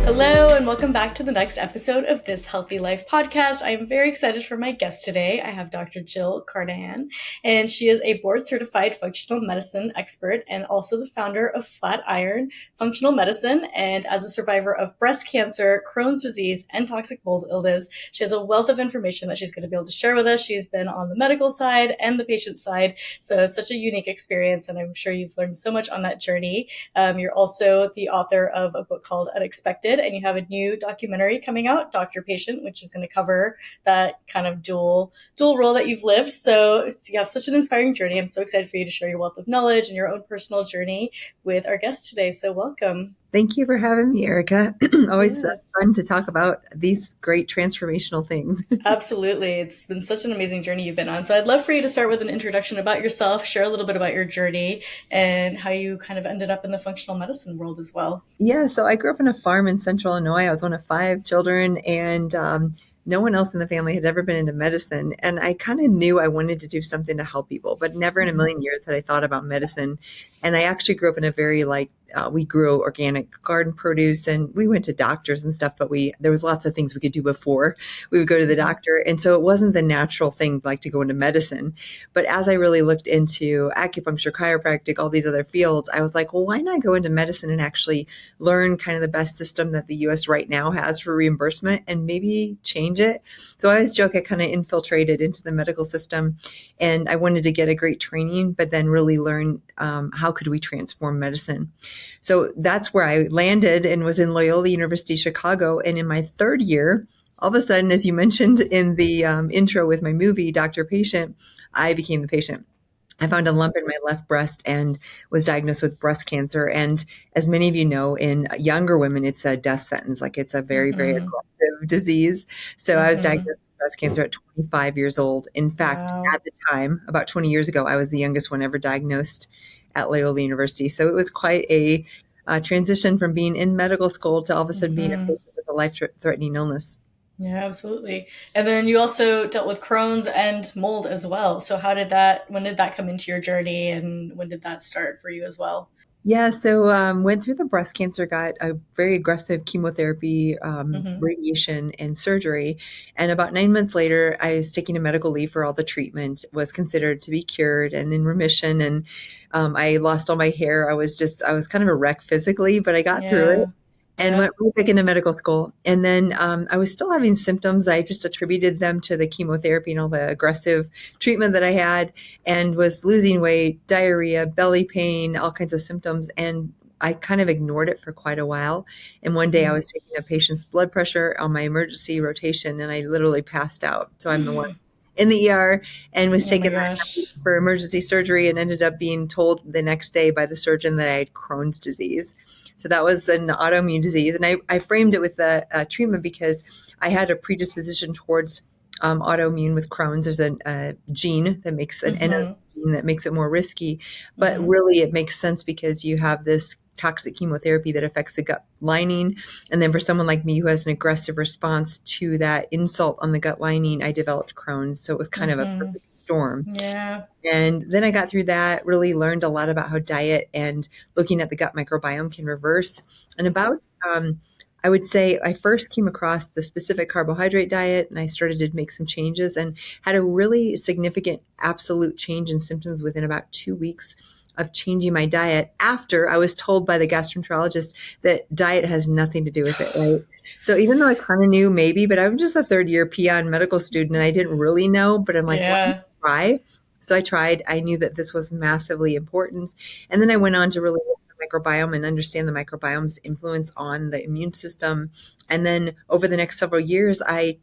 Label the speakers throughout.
Speaker 1: Hello, and welcome back to the next episode of This Healthy Life podcast. I am very excited for my guest today. I have Dr. Jill Carnahan, and she is a board-certified functional medicine expert and also the founder of Flatiron Functional Medicine. And as a survivor of breast cancer, Crohn's disease, and toxic mold illness, she has a wealth of information that she's going to be able to share with us. She's been on the medical side and the patient side, so it's such a unique experience, and I'm sure you've learned so much on that journey. You're also the author of a book called Unexpected, and you have a new documentary coming out, Doctor Patient, which is going to cover that kind of dual role that you've lived. So you have such an inspiring journey. I'm so excited for you to share your wealth of knowledge and your own personal journey with our guest today. So welcome.
Speaker 2: Thank you for having me, Erica. Always fun to talk about these great transformational things.
Speaker 1: Absolutely. It's been such an amazing journey you've been on. So I'd love for you to start with an introduction about yourself, share a little bit about your journey and how you kind of ended up in the functional medicine world as well.
Speaker 2: Yeah, so I grew up on a farm in central Illinois. I was one of 5 children, and no one else in the family had ever been into medicine. And I kind of knew I wanted to do something to help people, but never in a million years had I thought about medicine. And I actually grew up in a very we grew organic garden produce, and we went to doctors and stuff, but there was lots of things we could do before we would go to the doctor. And so it wasn't the natural thing like to go into medicine. But as I really looked into acupuncture, chiropractic, all these other fields, I was like, well, why not go into medicine and actually learn kind of the best system that the US right now has for reimbursement and maybe change it? So I always joke I kind of infiltrated into the medical system, and I wanted to get a great training, but then really learn how could we transform medicine. So that's where I landed and was in Loyola University, Chicago. And in my 3rd year, all of a sudden, as you mentioned in the intro with my movie, Dr. Patient, I became the patient. I found a lump in my left breast and was diagnosed with breast cancer. And as many of you know, in younger women, it's a death sentence. Like it's a very, very aggressive disease. So I was diagnosed with breast cancer at 25 years old. In fact, at the time, about 20 years ago, I was the youngest one ever diagnosed at Loyola University. So it was quite a transition from being in medical school to all of a sudden being a patient with a life-threatening illness.
Speaker 1: Yeah, absolutely. And then you also dealt with Crohn's and mold as well. So when did that come into your journey, and when did that start for you as well?
Speaker 2: Yeah, so went through the breast cancer, got a very aggressive chemotherapy, radiation, and surgery. And about 9 months later, I was taking a medical leave for all the treatment, was considered to be cured and in remission. And I lost all my hair. I was kind of a wreck physically, but I got through it. And went right back into medical school. And then I was still having symptoms. I just attributed them to the chemotherapy and all the aggressive treatment that I had, and was losing weight, diarrhea, belly pain, all kinds of symptoms. And I kind of ignored it for quite a while. And one day I was taking a patient's blood pressure on my emergency rotation, and I literally passed out. So I'm the one in the ER and was taken for emergency surgery, and ended up being told the next day by the surgeon that I had Crohn's disease. So that was an autoimmune disease. And I framed it with the treatment because I had a predisposition towards autoimmune with Crohn's. There's a gene that makes an gene that makes it more risky. But really it makes sense because you have this toxic chemotherapy that affects the gut lining. And then for someone like me who has an aggressive response to that insult on the gut lining, I developed Crohn's. So it was kind of a perfect storm.
Speaker 1: Yeah.
Speaker 2: And then I got through that, really learned a lot about how diet and looking at the gut microbiome can reverse. And about, I would say I first came across the specific carbohydrate diet, and I started to make some changes and had a really significant absolute change in symptoms within about 2 weeks of changing my diet, after I was told by the gastroenterologist that diet has nothing to do with it, right? So even though I kind of knew maybe, but I'm just a 3rd-year peon medical student and I didn't really know, but I'm like, let me try. So I tried. I knew that this was massively important. And then I went on to really look at the microbiome and understand the microbiome's influence on the immune system. And then over the next several years, I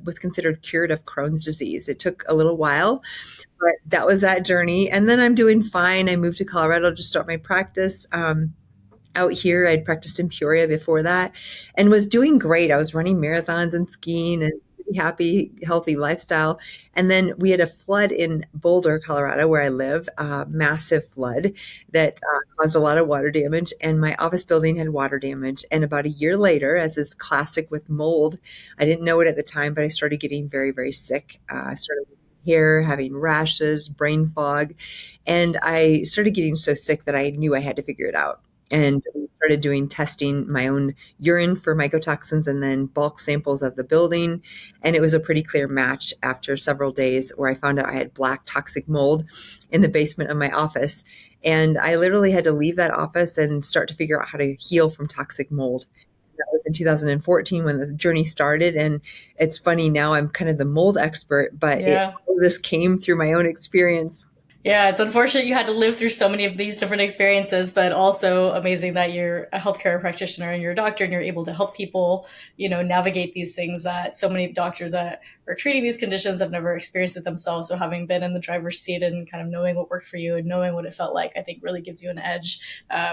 Speaker 2: was considered cured of Crohn's disease. It took a little while, but that was that journey. And then I'm doing fine. I moved to Colorado to start my practice. Out here, I'd practiced in Peoria before that and was doing great. I was running marathons and skiing and pretty happy, healthy lifestyle. And then we had a flood in Boulder, Colorado, where I live, a massive flood that caused a lot of water damage. And my office building had water damage. And about a year later, as is classic with mold, I didn't know it at the time, but I started getting very, very sick. I started hair, having rashes, brain fog. And I started getting so sick that I knew I had to figure it out. And we started doing testing my own urine for mycotoxins and then bulk samples of the building. And it was a pretty clear match after several days where I found out I had black toxic mold in the basement of my office. And I literally had to leave that office and start to figure out how to heal from toxic mold. That was in 2014 when the journey started. And it's funny, now I'm kind of the mold expert, but
Speaker 1: Yeah.
Speaker 2: all this came through my own experience.
Speaker 1: Yeah, it's unfortunate you had to live through so many of these different experiences, but also amazing that you're a healthcare practitioner and you're a doctor and you're able to help people, navigate these things that so many doctors that are treating these conditions have never experienced it themselves. So having been in the driver's seat and kind of knowing what worked for you and knowing what it felt like, I think really gives you an edge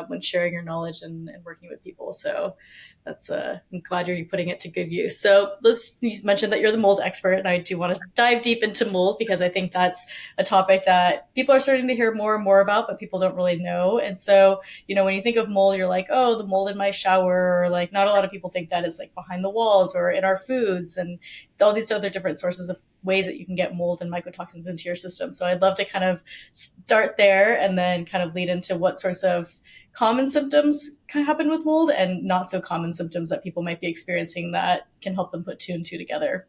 Speaker 1: when sharing your knowledge and working with people. So that's I'm glad you're putting it to good use. So you mentioned that you're the mold expert, and I do want to dive deep into mold because I think that's a topic that people are starting to hear more and more about, but people don't really know. And so, when you think of mold, you're like, oh, the mold in my shower, or like not a lot of people think that is like behind the walls or in our foods and all these other different sources of ways that you can get mold and mycotoxins into your system. So I'd love to kind of start there and then kind of lead into what sorts of common symptoms can happen with mold and not so common symptoms that people might be experiencing that can help them put two and two together.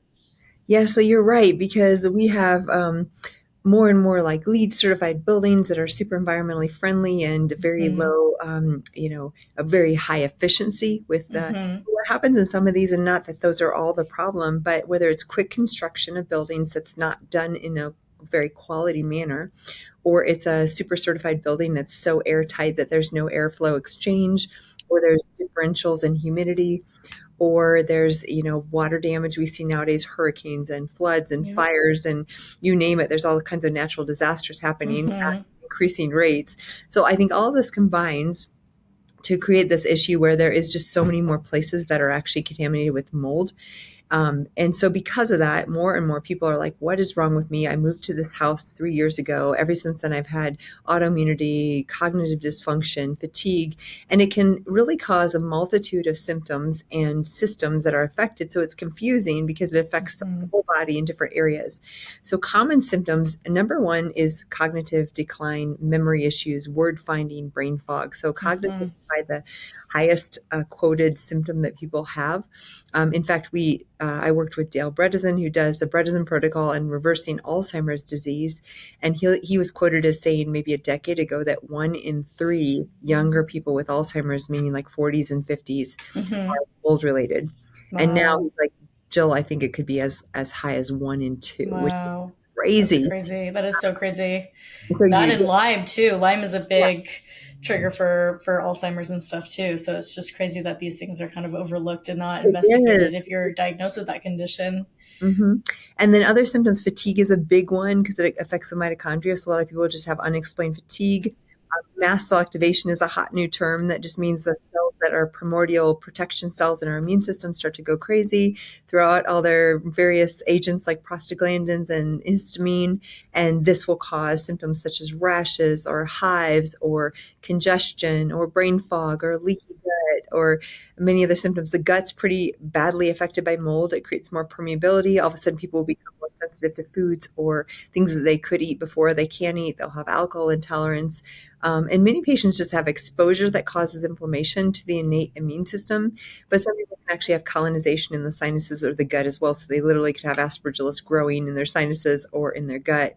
Speaker 2: Yeah, so you're right, because we have more and more like LEED certified buildings that are super environmentally friendly and very
Speaker 1: Mm-hmm.
Speaker 2: low, a very high efficiency with
Speaker 1: Mm-hmm.
Speaker 2: what happens in some of these, and not that those are all the problem, but whether it's quick construction of buildings that's not done in a very quality manner, or it's a super certified building that's so airtight that there's no airflow exchange, or there's differentials in humidity, or there's water damage we see nowadays, hurricanes and floods and
Speaker 1: Yep.
Speaker 2: fires, and you name it, there's all kinds of natural disasters happening at
Speaker 1: Mm-hmm.
Speaker 2: increasing rates. So I think all of this combines to create this issue where there is just so many more places that are actually contaminated with mold. And so because of that, more and more people are like, what is wrong with me? I moved to this house 3 years ago. Ever since then, I've had autoimmunity, cognitive dysfunction, fatigue, and it can really cause a multitude of symptoms and systems that are affected. So it's confusing because it affects the
Speaker 1: Mm-hmm.
Speaker 2: whole body in different areas. So common symptoms, number one is cognitive decline, memory issues, word finding, brain fog. So cognitive
Speaker 1: Mm-hmm.
Speaker 2: is probably the highest quoted symptom that people have. In fact, I worked with Dale Bredesen, who does the Bredesen protocol and reversing Alzheimer's disease, and he was quoted as saying maybe a decade ago that 1 in 3 younger people with Alzheimer's, meaning like 40s and 50s,
Speaker 1: Mm-hmm.
Speaker 2: are mold related. And now
Speaker 1: Wow.
Speaker 2: he's like, Jill, I think it could be as high as 1 in 2, which is
Speaker 1: Wow. That's
Speaker 2: crazy.
Speaker 1: crazy. That is so crazy.
Speaker 2: So
Speaker 1: That
Speaker 2: you,
Speaker 1: and Lyme too. Lyme is a
Speaker 2: yeah,
Speaker 1: big trigger for Alzheimer's and stuff too. So it's just crazy that these things are kind of overlooked and not
Speaker 2: it
Speaker 1: investigated
Speaker 2: is.
Speaker 1: if you're diagnosed with that condition.
Speaker 2: hmm And then other symptoms, fatigue is a big one because it affects the mitochondria. So a lot of people just have unexplained fatigue. Mast cell activation is a hot new term that just means the cells that are primordial protection cells in our immune system start to go crazy, throw out all their various agents like prostaglandins and histamine, and this will cause symptoms such as rashes or hives or congestion or brain fog or leaky gut or many other symptoms. The gut's pretty badly affected by mold. It creates more permeability. All of a sudden, people will become more sensitive to foods or things that they could eat before they can't eat. They'll have alcohol intolerance. And many patients just have exposure that causes inflammation to the innate immune system. But some people can actually have colonization in the sinuses or the gut as well. So they literally could have aspergillus growing in their sinuses or in their gut.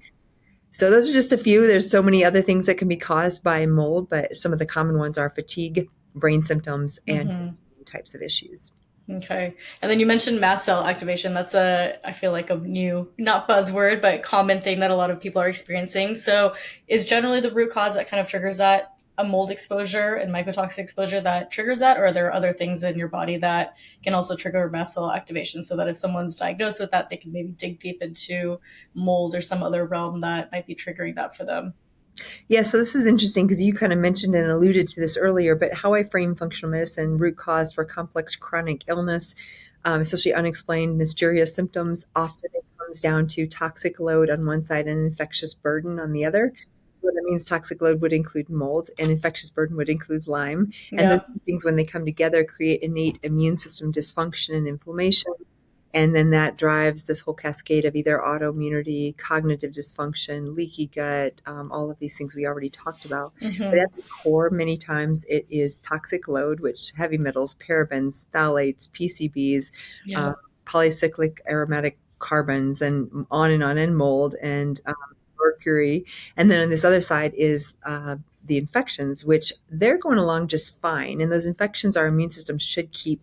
Speaker 2: So those are just a few. There's so many other things that can be caused by mold, but some of the common ones are fatigue, brain symptoms, and
Speaker 1: Hmm.
Speaker 2: types of issues.
Speaker 1: Okay. And then you mentioned mast cell activation. That's I feel like a new, not buzzword, but common thing that a lot of people are experiencing. So is generally the root cause that kind of triggers that a mold exposure and mycotoxic exposure that triggers that? Or are there other things in your body that can also trigger mast cell activation so that if someone's diagnosed with that, they can maybe dig deep into mold or some other realm that might be triggering that for them?
Speaker 2: Yeah, so this is interesting because you kind of mentioned and alluded to this earlier, but how I frame functional medicine, root cause for complex chronic illness, especially unexplained mysterious symptoms, often it comes down to toxic load on one side and infectious burden on the other. What that means, toxic load would include mold and infectious burden would include Lyme. And those
Speaker 1: Yeah.
Speaker 2: two things, when they come together, create innate immune system dysfunction and inflammation. And then that drives this whole cascade of either autoimmunity, cognitive dysfunction, leaky gut, all of these things we already talked about. But
Speaker 1: Mm-hmm.
Speaker 2: at the core, many times it is toxic load, which heavy metals, parabens, phthalates, PCBs, uh,
Speaker 1: Yep.
Speaker 2: polycyclic aromatic carbons, and on, and mold, and mercury. And then on this other side is the infections, which they're going along just fine. And those infections our immune system should keep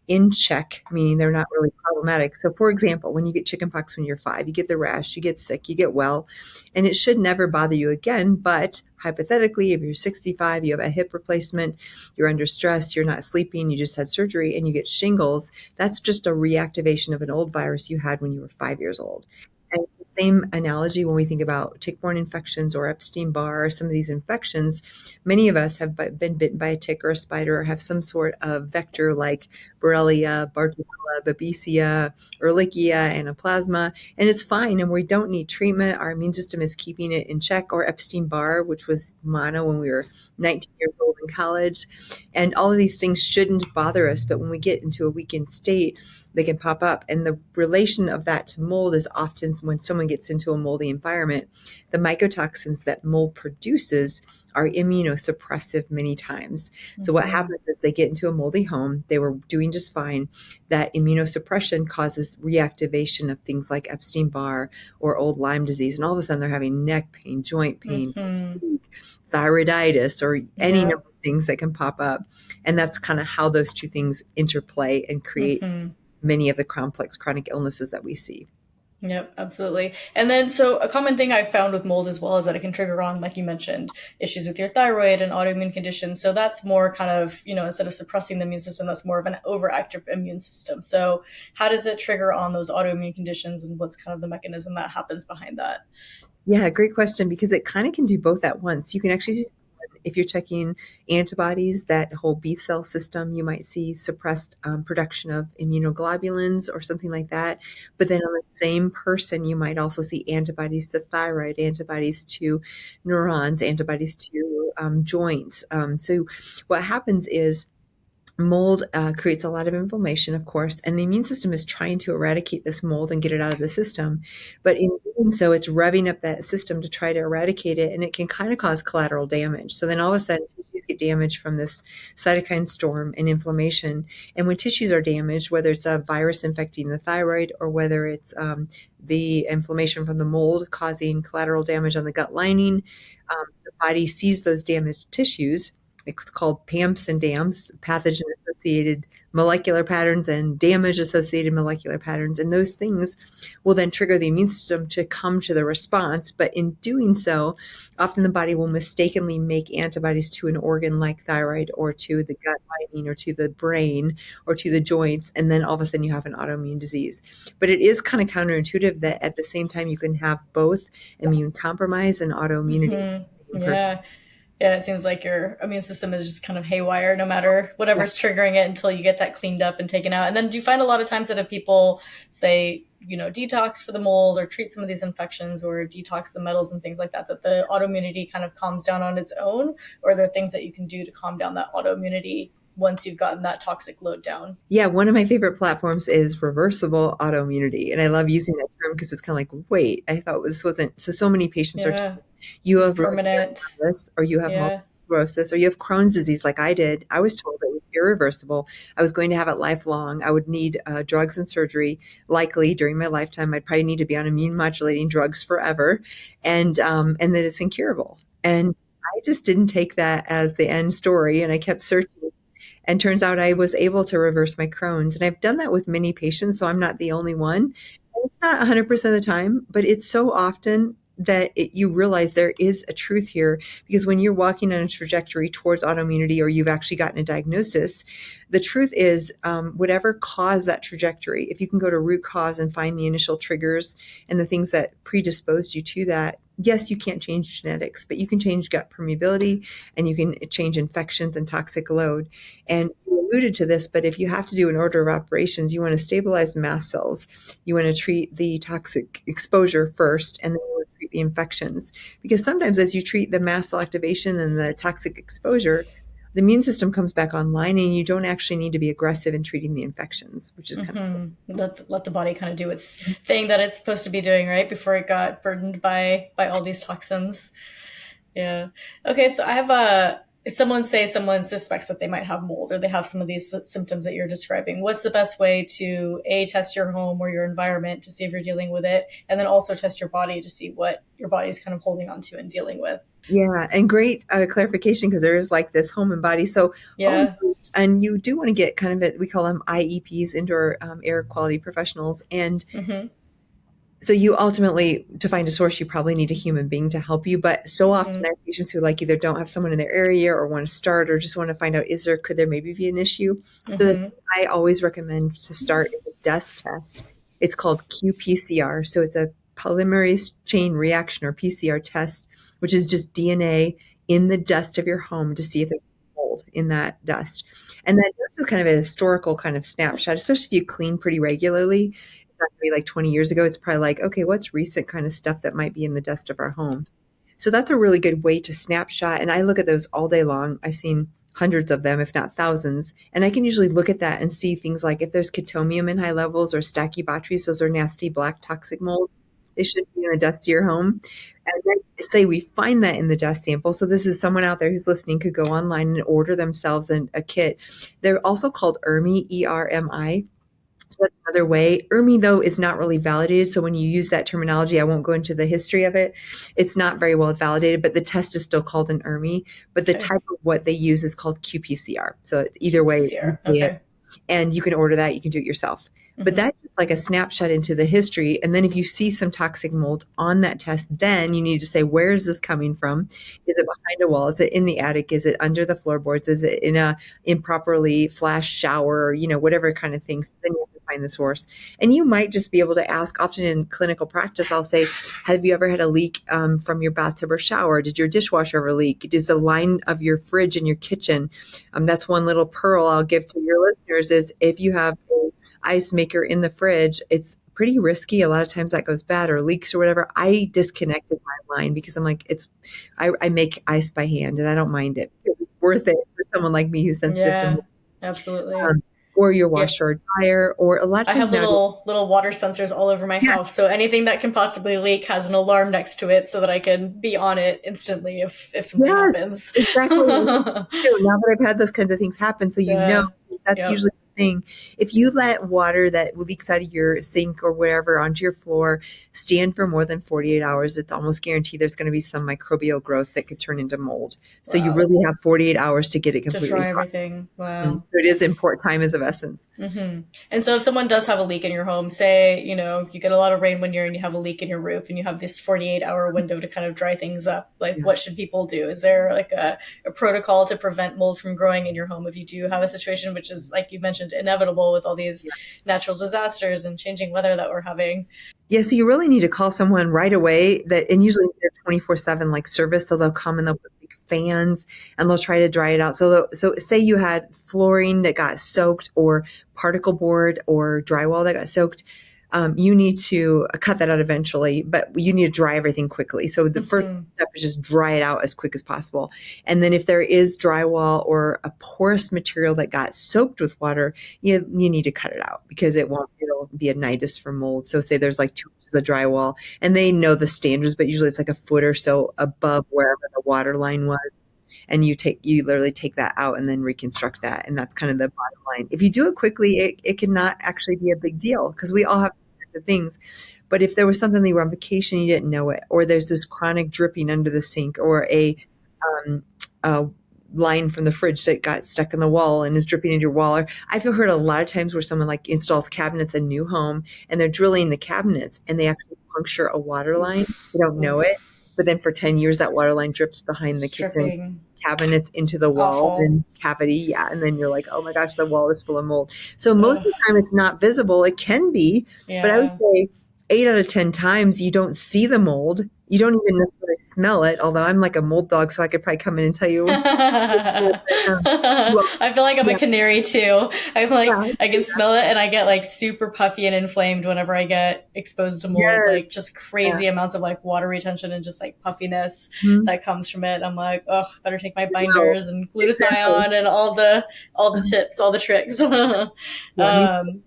Speaker 2: in check, meaning they're not really problematic. So, for example, when you get chickenpox when you're 5, you get the rash, you get sick, you get well, and it should never bother you again. But hypothetically, if you're 65, you have a hip replacement, you're under stress, you're not sleeping, you just had surgery, and you get shingles, that's just a reactivation of an old virus you had when you were 5 years old. And it's the same analogy when we think about tick-borne infections or Epstein-Barr or some of these infections. Many of us have been bitten by a tick or a spider or have some sort of vector like Borrelia, Bartonella, Babesia, Ehrlichia, Anaplasma, and it's fine, and we don't need treatment. Our immune system is keeping it in check. Or Epstein-Barr, which was mono when we were 19 years old in college. And all of these things shouldn't bother us, but when we get into a weakened state, they can pop up. And the relation of that to mold is often when someone gets into a moldy environment, the mycotoxins that mold produces are immunosuppressive many times. So what
Speaker 1: Mm-hmm.
Speaker 2: happens is they get into a moldy home, they were doing just fine. That immunosuppression causes reactivation of things like Epstein-Barr or old Lyme disease. And all of a sudden they're having neck pain, joint pain,
Speaker 1: Mm-hmm.
Speaker 2: fatigue, thyroiditis, or any number
Speaker 1: Yep.
Speaker 2: of things that can pop up. And that's kind of how those two things interplay and create
Speaker 1: Mm-hmm.
Speaker 2: many of the complex chronic illnesses that we see.
Speaker 1: Yep, absolutely. And then, so a common thing I've found with mold as well is that it can trigger on, like you mentioned, issues with your thyroid and autoimmune conditions. So that's more kind of, instead of suppressing the immune system, that's more of an overactive immune system. So, how does it trigger on those autoimmune conditions, and what's kind of the mechanism that happens behind that?
Speaker 2: Yeah, great question, because it kind of can do both at once. You can actually see, if you're checking antibodies, that whole B cell system, you might see suppressed production of immunoglobulins or something like that. But then on the same person, you might also see antibodies to thyroid, antibodies to neurons, antibodies to joints. So what happens is mold creates a lot of inflammation, of course, and the immune system is trying to eradicate this mold and get it out of the system. But in doing so, it's revving up that system to try to eradicate it, and it can kind of cause collateral damage. So then all of a sudden, tissues get damaged from this cytokine storm and inflammation. And when tissues are damaged, whether it's a virus infecting the thyroid or whether it's the inflammation from the mold causing collateral damage on the gut lining, the body sees those damaged tissues. It's called PAMPs and DAMPs, pathogen-associated molecular patterns and damage-associated molecular patterns. And those things will then trigger the immune system to come to the response. But in doing so, often the body will mistakenly make antibodies to an organ like thyroid or to the gut lining or to the brain or to the joints. And then all of a sudden you have an autoimmune disease. But it is kind of counterintuitive that at the same time you can have both immune compromise and autoimmunity in
Speaker 1: Mm-hmm.
Speaker 2: person.
Speaker 1: Yeah. Yeah, it seems like your immune system is just kind of haywire no matter
Speaker 2: Yeah.
Speaker 1: whatever's triggering it until you get that cleaned up and taken out. And then do you find a lot of times that if people say, detox for the mold or treat some of these infections or detox the metals and things like that, that the autoimmunity kind of calms down on its own? Or are there things that you can do to calm down that autoimmunity once you've gotten that toxic load down?
Speaker 2: Yeah, one of my favorite platforms is reversible autoimmunity. And I love using that term because it's kind of like, wait, I thought this wasn't. So many patients are
Speaker 1: Yeah,
Speaker 2: told you
Speaker 1: it's
Speaker 2: have
Speaker 1: permanent.
Speaker 2: rheumatoid arthritis or you have multiple
Speaker 1: Yeah.
Speaker 2: sclerosis or you have Crohn's disease like I did. I was told it was irreversible. I was going to have it lifelong. I would need drugs and surgery likely during my lifetime. I'd probably need to be on immune modulating drugs forever, and that it's incurable. And I just didn't take that as the end story, and I kept searching. And turns out I was able to reverse my Crohn's. And I've done that with many patients, so I'm not the only one. And it's not 100% of the time, but it's so often that you realize there is a truth here, because when you're walking on a trajectory towards autoimmunity or you've actually gotten a diagnosis, the truth is whatever caused that trajectory, if you can go to root cause and find the initial triggers and the things that predisposed you to that, yes, you can't change genetics, but you can change gut permeability and you can change infections and toxic load. And you alluded to this, but if you have to do an order of operations, you want to stabilize mast cells. You want to treat the toxic exposure first, and then you want to treat the infections. Because sometimes as you treat the mast cell activation and the toxic exposure, the immune system comes back online and you don't actually need to be aggressive in treating the infections, which is kind of cool.
Speaker 1: Let the body kind of do its thing that it's supposed to be doing, right? Before it got burdened by all these toxins. Yeah. Okay, so I have a if someone suspects that they might have mold or they have some of these symptoms that you're describing, what's the best way to test your home or your environment to see if you're dealing with it, and then also test your body to see what your body's kind of holding on to and dealing with?
Speaker 2: Yeah, and great clarification because there is like this home and body. So always,
Speaker 1: Yeah.
Speaker 2: and you do want to get kind of we call them IEPs, indoor air quality professionals. And
Speaker 1: Mm-hmm.
Speaker 2: so you ultimately, to find a source, you probably need a human being to help you. But so often
Speaker 1: Mm-hmm.
Speaker 2: I have patients who like either don't have someone in their area or want to start or just want to find out, could there maybe be an issue? So that
Speaker 1: Mm-hmm.
Speaker 2: I always recommend to start with a dust test. It's called qPCR. So it's a polymerase chain reaction or PCR test, which is just DNA in the dust of your home to see if there's mold in that dust. And then this is kind of a historical kind of snapshot, especially if you clean pretty regularly. It's not gonna be like 20 years ago. It's probably like, okay, what's recent kind of stuff that might be in the dust of our home? So that's a really good way to snapshot. And I look at those all day long. I've seen hundreds of them, if not thousands. And I can usually look at that and see things like if there's chitomium in high levels or stachybotrys, those are nasty black toxic molds. They shouldn't be in the dust of your home. And then say we find that in the dust sample. So this is someone out there who's listening could go online and order themselves a kit. They're also called ERMI, ERMI. So that's another way. ERMI, though, is not really validated. So when you use that terminology, I won't go into the history of it. It's not very well validated, but the test is still called an ERMI. But the
Speaker 1: Okay.
Speaker 2: type of what they use is called qPCR. So it's either way, you
Speaker 1: qPCR.
Speaker 2: say it,
Speaker 1: Okay.
Speaker 2: and you can order that. You can do it yourself. But
Speaker 1: Mm-hmm.
Speaker 2: that's just like a snapshot into the history. And then if you see some toxic mold on that test, then you need to say, where is this coming from? Is it behind a wall? Is it in the attic? Is it under the floorboards? Is it in a improperly flashed shower? Or, whatever kind of thing. So then you have to find the source. And you might just be able to ask, often in clinical practice, I'll say, have you ever had a leak from your bathtub or shower? Did your dishwasher ever leak? Is the line of your fridge in your kitchen? That's one little pearl I'll give to your listeners is if you have a ice maker in the fridge, it's pretty risky. A lot of times that goes bad or leaks or whatever. I disconnected my line because I'm like, I make ice by hand and I don't mind it. It's worth it for someone like me who's sensitive to
Speaker 1: Yeah.
Speaker 2: mold.
Speaker 1: Absolutely.
Speaker 2: um, or your
Speaker 1: Yeah.
Speaker 2: washer or dryer, or a lot of
Speaker 1: I have
Speaker 2: times nowadays.
Speaker 1: little water sensors all over my
Speaker 2: Yeah,
Speaker 1: house, so anything that can possibly leak has an alarm next to it, so that I can be on it instantly if something
Speaker 2: yes,
Speaker 1: happens.
Speaker 2: exactly. And me too. Now that I've had those kinds of things happen, so
Speaker 1: Yeah.
Speaker 2: that's
Speaker 1: Yep.
Speaker 2: usually the thing. If you let water that leaks out of your sink or wherever onto your floor stand for more than 48 hours, it's almost guaranteed there's going to be some microbial growth that could turn into mold. So you
Speaker 1: Wow.
Speaker 2: really have 48 hours to get it
Speaker 1: To
Speaker 2: completely
Speaker 1: try
Speaker 2: fine.
Speaker 1: everything.
Speaker 2: So
Speaker 1: Wow.
Speaker 2: it is important. Time is of essence.
Speaker 1: And so if someone does have a leak in your home, say, you get a lot of rain one year and you have a leak in your roof and you have this 48-hour window to kind of dry things up, like
Speaker 2: Yeah.
Speaker 1: what should people do? Is there like a protocol to prevent mold from growing in your home if you do have a situation which is, like you mentioned, inevitable with all these natural disasters and changing weather that we're having?
Speaker 2: Yeah, so you really need to call someone right away and usually they're 24/7 like service. So they'll come and they'll put big fans and they'll try to dry it out. So say you had flooring that got soaked or particle board or drywall that got soaked. You need to cut that out eventually, but you need to dry everything quickly. So the first
Speaker 1: Mm-hmm.
Speaker 2: step is just dry it out as quick as possible. And then if there is drywall or a porous material that got soaked with water, you need to cut it out because it'll be a nidus for mold. So say there's like 2 inches of drywall and they know the standards, but usually it's like a foot or so above wherever the water line was. And you literally take that out and then reconstruct that. And that's kind of the bottom line. If you do it quickly, it cannot actually be a big deal because we all have the things. But if there was something that you were on vacation, you didn't know it, or there's this chronic dripping under the sink, or um, a line from the fridge that got stuck in the wall and is dripping into your wall. Or I've heard a lot of times where someone like installs cabinets in a new home and they're drilling the cabinets and they actually puncture a water line. They don't know
Speaker 1: Oof.
Speaker 2: it, but then for 10 years that water line drips behind the kitchen
Speaker 1: Stripping.
Speaker 2: cabinets into the wall
Speaker 1: Awful.
Speaker 2: and cavity. Yeah. And then you're like, oh my gosh, the wall is full of mold. So most
Speaker 1: Ugh.
Speaker 2: of the time it's not visible. It can be, but I would
Speaker 1: Yeah.
Speaker 2: say 8 out of 10 times you don't see the mold. You don't even necessarily smell it, although I'm like a mold dog, so I could probably come in and tell you. Well,
Speaker 1: I feel like I'm a
Speaker 2: yeah,
Speaker 1: canary too. I'm
Speaker 2: yeah,
Speaker 1: like, I can smell it and I get like super puffy and inflamed whenever I get exposed to mold,
Speaker 2: yes,
Speaker 1: like just
Speaker 2: yeah.
Speaker 1: crazy amounts of like water retention and just like puffiness
Speaker 2: Mhm.
Speaker 1: that comes from it. I'm like, oh, better take my
Speaker 2: Well,
Speaker 1: binders and
Speaker 2: exactly.
Speaker 1: glutathione and all the tips, all the tricks.
Speaker 2: Yeah, me.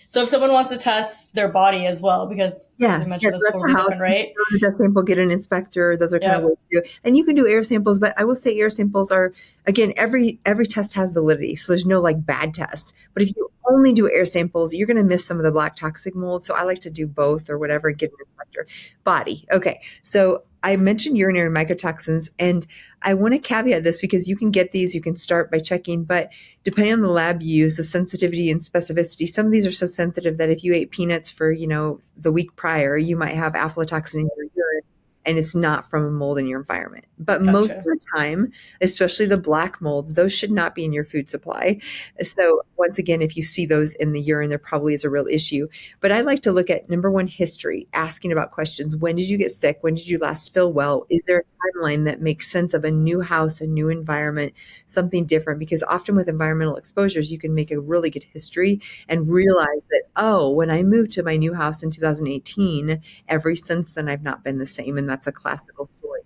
Speaker 1: So if someone wants to test their body as well, because as
Speaker 2: Yeah,
Speaker 1: I mentioned,
Speaker 2: yes,
Speaker 1: that's
Speaker 2: left the
Speaker 1: totally
Speaker 2: house,
Speaker 1: different, right?
Speaker 2: go to the dust sample, get an inspector. Those are kind of ways
Speaker 1: Yep.
Speaker 2: to do it. And you can do air samples, but I will say air samples are, again, every test has validity, so there's no like bad test. But if you only do air samples, you're going to miss some of the black toxic mold. So I like to do both or whatever and get an inspector. Body, okay. So I mentioned urinary mycotoxins, and I want to caveat this because you can get these, you can start by checking, but depending on the lab you use, the sensitivity and specificity, some of these are so sensitive that if you ate peanuts for, the week prior, you might have aflatoxin in your urine and it's not from a mold in your environment. But most of
Speaker 1: Gotcha.
Speaker 2: the time, especially the black molds, those should not be in your food supply. So once again, if you see those in the urine, there probably is a real issue. But I like to look at number one, history, asking about questions. When did you get sick? When did you last feel well? Is there a timeline that makes sense of a new house, a new environment, something different? Because often with environmental exposures, you can make a really good history and realize that, oh, when I moved to my new house in 2018, ever since then, I've not been the same. And that's a classical story.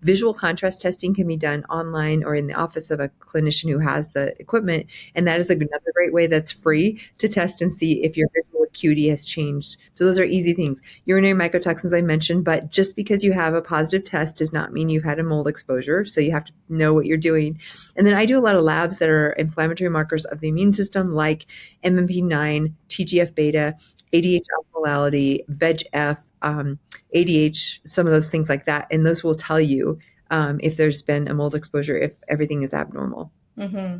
Speaker 2: Visual contrast testing can be done online or in the office of a clinician who has the equipment. And that is another great way that's free to test and see if your visual acuity has changed. So those are easy things. Urinary mycotoxins I mentioned, but just because you have a positive test does not mean you've had a mold exposure. So you have to know what you're doing. And then I do a lot of labs that are inflammatory markers of the immune system, like MMP9, TGF beta, ADH osmolality, VEGF, ADH, some of those things like that. And those will tell you if there's been a mold exposure, if everything is abnormal.
Speaker 1: Mm-hmm.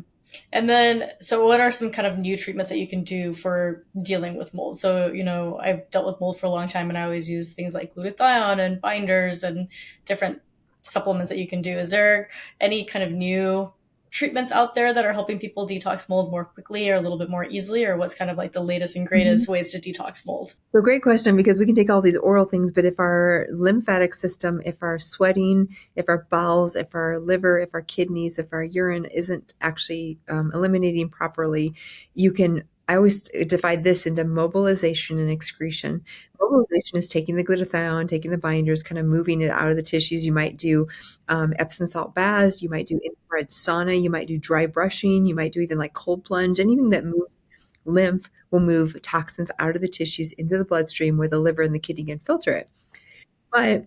Speaker 1: And then, so what are some kind of new treatments that you can do for dealing with mold? So, I've dealt with mold for a long time and I always use things like glutathione and binders and different supplements that you can do. Is there any kind of new treatments out there that are helping people detox mold more quickly or a little bit more easily? Or what's kind of like the latest and greatest ways to detox mold?
Speaker 2: So great question, because we can take all these oral things, but if our lymphatic system, if our sweating, if our bowels, if our liver, if our kidneys, if our urine isn't actually eliminating properly, I always divide this into mobilization and excretion. Mobilization is taking the glutathione, taking the binders, kind of moving it out of the tissues. You might do Epsom salt baths, you might do infrared sauna, you might do dry brushing, you might do even like cold plunge, anything that moves lymph will move toxins out of the tissues into the bloodstream where the liver and the kidney can filter it. But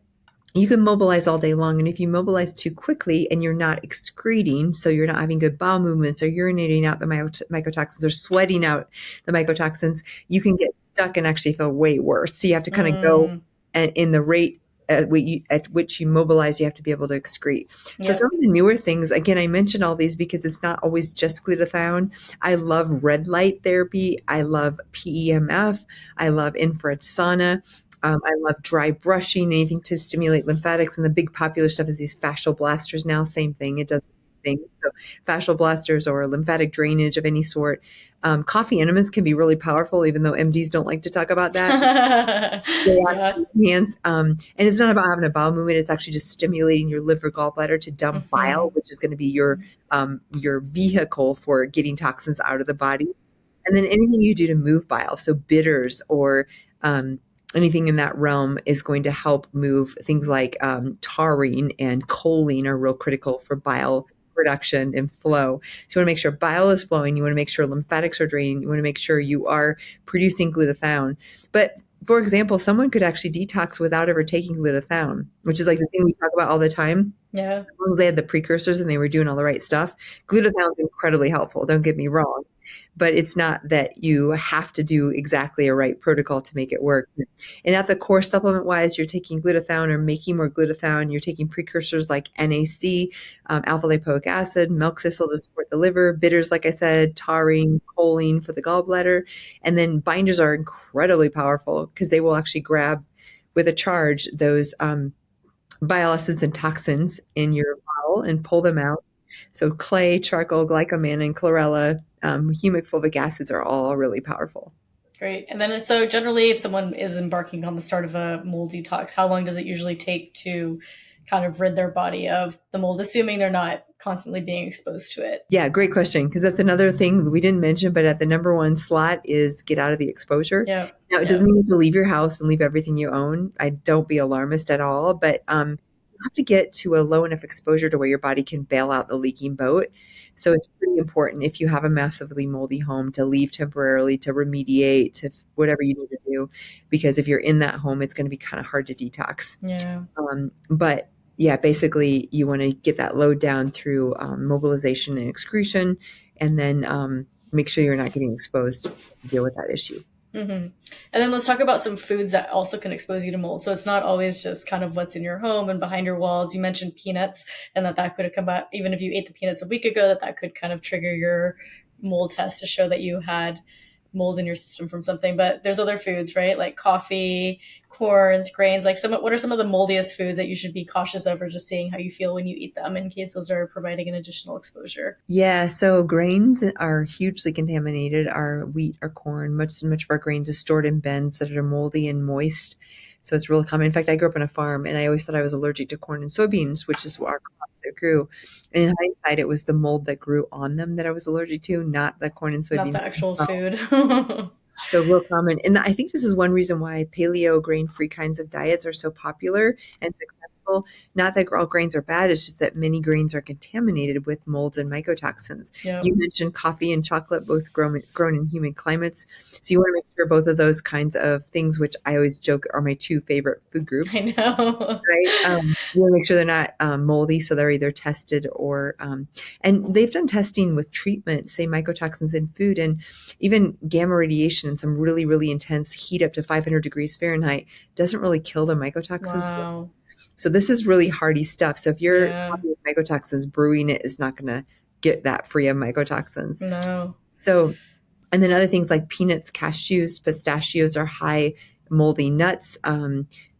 Speaker 2: you can mobilize all day long. And if you mobilize too quickly and you're not excreting, so you're not having good bowel movements or urinating out the mycotoxins or sweating out the mycotoxins, you can get stuck and actually feel way worse. So you have to kind of go,
Speaker 1: Mm,
Speaker 2: and in the rate at which you mobilize, you have to be able to excrete. So
Speaker 1: yep.
Speaker 2: some of the newer things, again, I mentioned all these because it's not always just glutathione. I love red light therapy. I love PEMF. I love infrared sauna. I love dry brushing, anything to stimulate lymphatics. And the big popular stuff is these fascial blasters now. Same thing. It does the same thing. So fascial blasters or lymphatic drainage of any sort. Coffee enemas can be really powerful, even though MDs don't like to talk about that. They
Speaker 1: Yeah.
Speaker 2: actually enhance, and it's not about having a bowel movement. It's actually just stimulating your liver gallbladder to dump bile,
Speaker 1: Hmm.
Speaker 2: which is going to be your vehicle for getting toxins out of the body. And then anything you do to move bile, so bitters or um, anything in that realm is going to help move things like taurine and choline are real critical for bile production and flow. So you want to make sure bile is flowing. You want to make sure lymphatics are draining. You want to make sure you are producing glutathione. But for example, someone could actually detox without ever taking glutathione, which is like the thing we talk about all the time.
Speaker 1: Yeah.
Speaker 2: As long as they had the precursors and they were doing all the right stuff, glutathione is incredibly helpful. Don't get me wrong, but it's not that you have to do exactly a right protocol to make it work. And at the core supplement wise, you're taking glutathione or making more glutathione. You're taking precursors like NAC, alpha lipoic acid, milk thistle to support the liver, bitters, like I said, taurine, choline for the gallbladder. And then binders are incredibly powerful because they will actually grab with a charge those bile acids and toxins in your bowel and pull them out. So clay, charcoal, glycomannan, chlorella, humic fulvic acids are all really powerful.
Speaker 1: Great. And then, so generally, if someone is embarking on the start of a mold detox, how long does it usually take to kind of rid their body of the mold, assuming they're not constantly being exposed to it?
Speaker 2: Yeah, great question. Because that's another thing we didn't mention, but at the number one slot is get out of the exposure.
Speaker 1: Yeah.
Speaker 2: Now, it doesn't
Speaker 1: Yeah.
Speaker 2: mean to leave your house and leave everything you own. I don't be alarmist at all, but you have to get to a low enough exposure to where your body can bail out the leaking boat. So it's pretty important if you have a massively moldy home to leave temporarily, to remediate, to whatever you need to do, because if you're in that home, it's going to be kind of hard to detox.
Speaker 1: Yeah.
Speaker 2: But yeah, basically, you want to get that load down through mobilization and excretion, and then make sure you're not getting exposed to deal with that issue.
Speaker 1: Mm-hmm. And then let's talk about some foods that also can expose you to mold. So it's not always just kind of what's in your home and behind your walls. You mentioned peanuts, and that could have come out, even if you ate the peanuts a week ago, that could kind of trigger your mold test to show that you had mold in your system from something. But there's other foods, right? Like coffee, corns, grains. Like what are some of the moldiest foods that you should be cautious of, or just seeing how you feel when you eat them in case those are providing an additional exposure?
Speaker 2: Yeah, so grains are hugely contaminated. Our wheat, our corn, much of our grains is stored in bins that are moldy and moist. So it's real common. In fact, I grew up on a farm, and I always thought I was allergic to corn and soybeans, which is our crops that grew. And in hindsight, it was the mold that grew on them that I was allergic to, not the corn and
Speaker 1: Not
Speaker 2: soybeans
Speaker 1: the actual
Speaker 2: themselves.
Speaker 1: food.
Speaker 2: So real common. And I think this is one reason why paleo grain-free kinds of diets are so popular and successful. Not that all grains are bad, it's just that many grains are contaminated with molds and mycotoxins.
Speaker 1: Yep.
Speaker 2: You mentioned coffee and chocolate, both grown in humid climates. So you want to make sure both of those kinds of things, which I always joke are my two favorite food groups,
Speaker 1: I know.
Speaker 2: right? You want to make sure they're not moldy, so they're either tested or, and they've done testing with treatment, say mycotoxins in food, and even gamma radiation and some really, really intense heat up to 500 degrees Fahrenheit doesn't really kill the mycotoxins.
Speaker 1: Wow.
Speaker 2: So this is really hardy stuff. So if you're
Speaker 1: Yeah.
Speaker 2: happy with mycotoxins, brewing it is not going to get that free of mycotoxins.
Speaker 1: No.
Speaker 2: So, and then other things like peanuts, cashews, pistachios are high moldy nuts.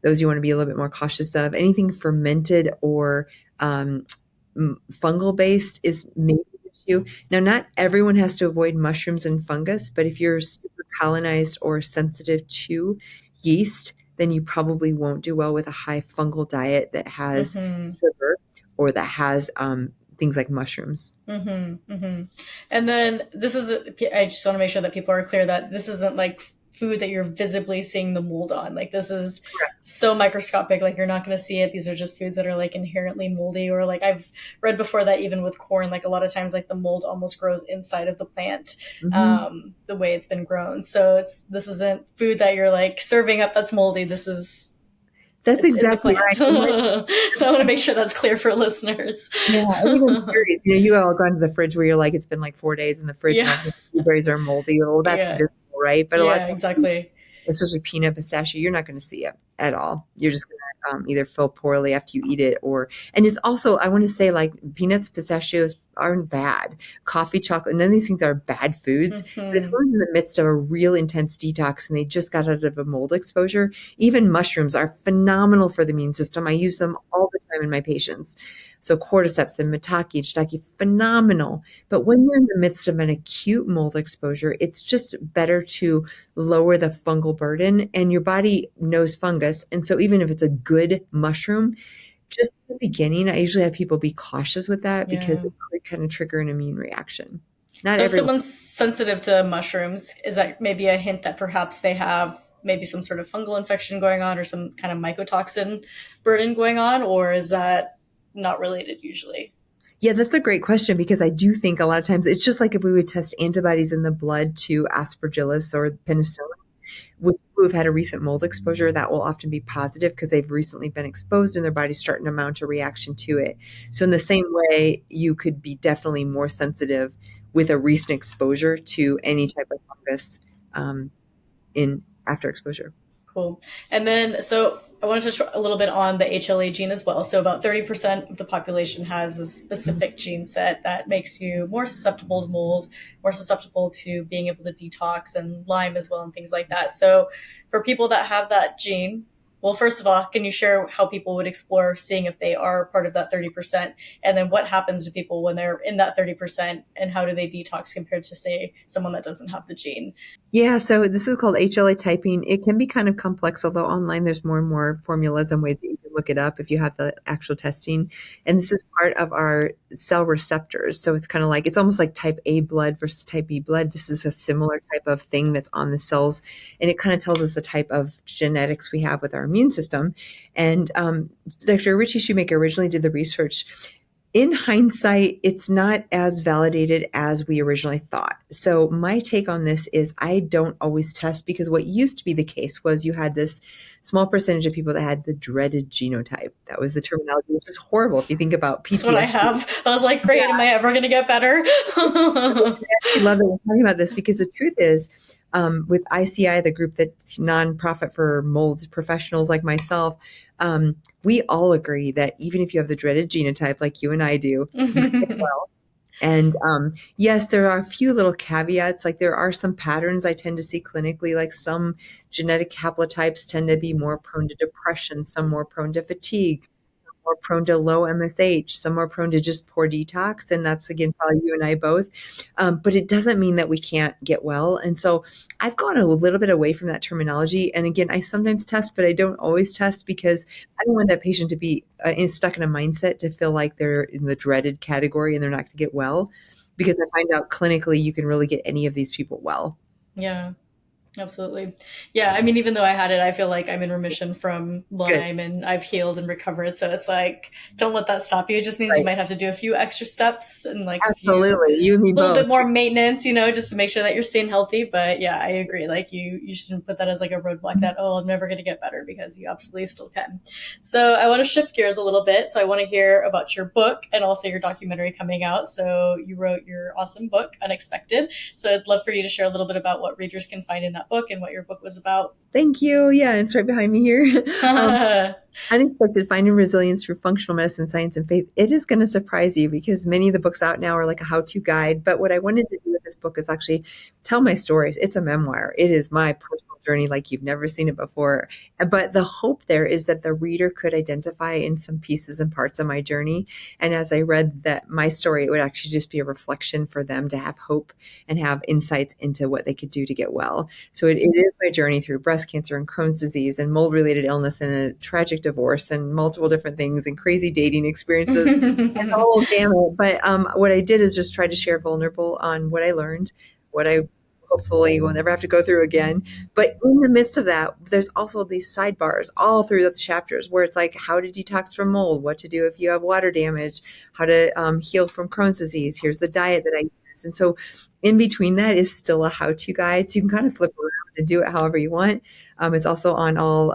Speaker 2: Those you want to be a little bit more cautious of. Anything fermented or fungal based is maybe an issue. Now, not everyone has to avoid mushrooms and fungus, but if you're super colonized or sensitive to yeast, then you probably won't do well with a high fungal diet that has
Speaker 1: Mm-hmm.
Speaker 2: sugar or that has things like mushrooms.
Speaker 1: Mm-hmm. Mm-hmm. And then I just want to make sure that people are clear that this isn't like food that you're visibly seeing the mold on. Like this is so microscopic, like you're not going to see it. These are just foods that are like inherently moldy, or like I've read before that even with corn, like a lot of times like the mold almost grows inside of the plant,
Speaker 2: Mm-hmm.
Speaker 1: the way it's been grown. So this isn't food that you're like serving up that's moldy. This is
Speaker 2: That's
Speaker 1: it's in the
Speaker 2: exactly
Speaker 1: plant.
Speaker 2: right.
Speaker 1: So I want to make sure that's clear for listeners.
Speaker 2: Yeah, and even berries. You all gone to the fridge where you're like, it's been like 4 days in the fridge, and all
Speaker 1: Yeah.
Speaker 2: of a sudden the blueberries are moldy. Oh, that's
Speaker 1: Yeah.
Speaker 2: visible, right? But a lot of
Speaker 1: Yeah,
Speaker 2: times,
Speaker 1: exactly.
Speaker 2: especially peanut, pistachio, you're not going to see it at all. You're just going to either feel poorly after you eat it, and it's also, I want to say, like peanuts, pistachios aren't bad. Coffee, chocolate, none of these things are bad foods. But if
Speaker 1: Mm-hmm.
Speaker 2: someone's in the midst of a real intense detox and they just got out of a mold exposure, even mushrooms are phenomenal for the immune system. I use them all the time in my patients. So cordyceps and maitake, shiitake, phenomenal. But when you're in the midst of an acute mold exposure, it's just better to lower the fungal burden, and your body knows fungus. And so even if it's a good mushroom, just in the beginning, I usually have people be cautious with that because
Speaker 1: Yeah.
Speaker 2: it could kind of trigger an immune reaction. Not
Speaker 1: So if
Speaker 2: everyone.
Speaker 1: someone's sensitive to mushrooms, is that maybe a hint that perhaps they have maybe some sort of fungal infection going on or some kind of mycotoxin burden going on, or is that not related usually?
Speaker 2: Yeah, that's a great question because I do think a lot of times it's just like if we would test antibodies in the blood to aspergillus or penicillin. With people who've had a recent mold exposure, that will often be positive because they've recently been exposed and their body's starting to mount a reaction to it. So in the same way, you could be definitely more sensitive with a recent exposure to any type of fungus um, in after exposure.
Speaker 1: Cool. And then, so I want to touch a little bit on the HLA gene as well. So about 30% of the population has a specific gene set that makes you more susceptible to mold, more susceptible to being able to detox and Lyme as well and things like that. So for people that have that gene, Well, first of all, can you share how people would explore seeing if they are part of that 30%? And then what happens to people when they're in that 30%, and how do they detox compared to, say, someone that doesn't have the gene?
Speaker 2: Yeah, so this is called HLA typing. It can be kind of complex, although online there's more and more formulas and ways that you can look it up if you have the actual testing. And this is part of our cell receptors. So it's kind of like, it's almost like type A blood versus type B blood. This is a similar type of thing that's on the cells. And it kind of tells us the type of genetics we have with our immune system. And Dr. Richie Shoemaker originally did the research. In hindsight, it's not as validated as we originally thought. So my take on this is I don't always test, because what used to be the case was you had this small percentage of people that had the dreaded genotype. That was the terminology, which is horrible if you think about
Speaker 1: That's what I
Speaker 2: PTSD.
Speaker 1: have. I was like, great, am I ever going to get better?
Speaker 2: I love that we're talking about this, because the truth is, with ICI, the group that's nonprofit for mold professionals like myself, we all agree that even if you have the dreaded genotype like you and I do, you can get well. And yes, there are a few little caveats. Like there are some patterns I tend to see clinically, like some genetic haplotypes tend to be more prone to depression, some more prone to fatigue, more prone to low MSH, some more prone to just poor detox. And that's, again, probably you and I both. But it doesn't mean that we can't get well. And so I've gone a little bit away from that terminology. And again, I sometimes test, but I don't always test, because I don't want that patient to be stuck in a mindset to feel like they're in the dreaded category and they're not going to get well. Because I find out clinically you can really get any of these people well.
Speaker 1: Yeah. Absolutely. Yeah. I mean, even though I had it, I feel like I'm in remission from
Speaker 2: Good.
Speaker 1: Lyme and I've healed and recovered. So it's like, don't let that stop you. It just means you
Speaker 2: Right.
Speaker 1: might have to do a few extra steps and like a few
Speaker 2: Absolutely. You and me
Speaker 1: little
Speaker 2: both.
Speaker 1: bit more maintenance, just to make sure that you're staying healthy. But yeah, I agree. Like you shouldn't put that as like a roadblock that, oh, I'm never going to get better, because you absolutely still can. So I want to shift gears a little bit. So I want to hear about your book and also your documentary coming out. So you wrote your awesome book, Unexpected. So I'd love for you to share a little bit about what readers can find in that book and what your book was about.
Speaker 2: Thank you. Yeah, it's right behind me here. Unexpected: Finding Resilience Through Functional Medicine, Science, and Faith. It is going to surprise you, because many of the books out now are like a how-to guide. But what I wanted to do with this book is actually tell my stories. It's a memoir. It is my personal journey like you've never seen it before. But the hope there is that the reader could identify in some pieces and parts of my journey. And as I read that my story, it would actually just be a reflection for them to have hope and have insights into what they could do to get well. So it is my journey through breast cancer and Crohn's disease and mold-related illness and a tragic divorce and multiple different things and crazy dating experiences and the whole gamut. But what I did is just try to share vulnerable on what I learned, what I hopefully will never have to go through again. But in the midst of that, there's also these sidebars all through the chapters where it's like how to detox from mold, what to do if you have water damage, how to heal from Crohn's disease. Here's the diet that I used. And so in between that is still a how-to guide. So you can kind of flip around and do it however you want. It's also on all,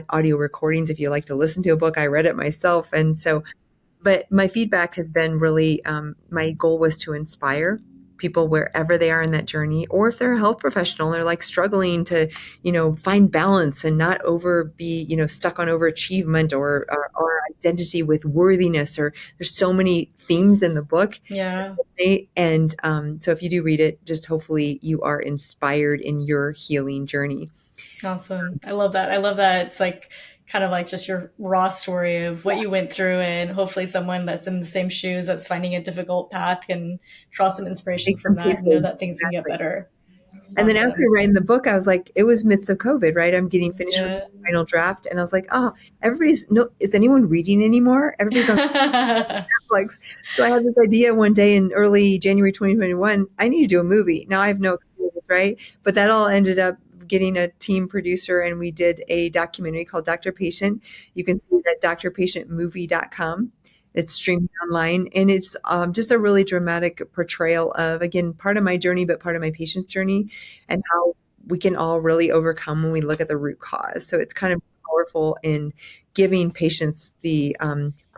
Speaker 2: audio recordings. If you like to listen to a book, I read it myself. And so, but my feedback has been really, my goal was to inspire people wherever they are in that journey, or if they're a health professional, they're like struggling to, find balance and not be, stuck on overachievement or identity with worthiness, or there's so many themes in the book.
Speaker 1: Yeah.
Speaker 2: And so if you do read it, just hopefully you are inspired in your healing journey.
Speaker 1: Awesome. I love that. I love that. It's like kind of like just your raw story of what you went through, and hopefully someone that's in the same shoes that's finding a difficult path can draw some inspiration
Speaker 2: Make
Speaker 1: from
Speaker 2: some
Speaker 1: that and know
Speaker 2: pieces.
Speaker 1: that things can get
Speaker 2: Exactly.
Speaker 1: better.
Speaker 2: And then as we
Speaker 1: Awesome.
Speaker 2: were writing the book, I was like, it was midst of COVID, right? I'm getting finished with
Speaker 1: Yeah.
Speaker 2: the final draft. And I was like, oh, is anyone reading anymore? Everybody's on Netflix. So I had this idea one day in early January 2021, I need to do a movie. Now I have no experience, right? But that all ended up getting a team producer, and we did a documentary called Dr. Patient. You can see it at drpatientmovie.com. It's streaming online, and it's just a really dramatic portrayal of, again, part of my journey, but part of my patient's journey, and how we can all really overcome when we look at the root cause. So it's kind of powerful in giving patients the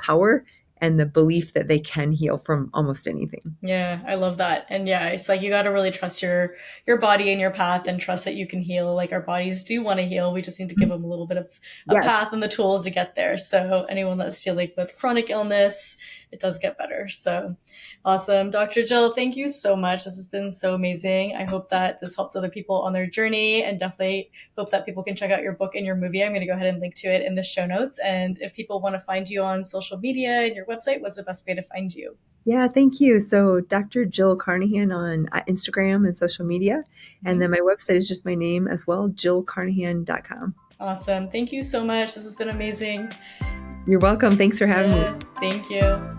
Speaker 2: power and the belief that they can heal from almost anything.
Speaker 1: Yeah, I love that. And yeah, it's like you got to really trust your body and your path, and trust that you can heal. Like our bodies do want to heal. We just need to give them a little bit of a
Speaker 2: Yes.
Speaker 1: path and the tools to get there. So anyone that's dealing with chronic illness, it does get better. So awesome. Dr. Jill, thank you so much. This has been so amazing. I hope that this helps other people on their journey, and definitely hope that people can check out your book and your movie. I'm going to go ahead and link to it in the show notes. And if people want to find you on social media and your website, what's the best way to find you?
Speaker 2: Yeah, thank you. So Dr. Jill Carnahan on Instagram and social media. And then my website is just my name as well, jillcarnahan.com.
Speaker 1: Awesome. Thank you so much. This has been amazing.
Speaker 2: You're welcome. Thanks for having me.
Speaker 1: Thank you.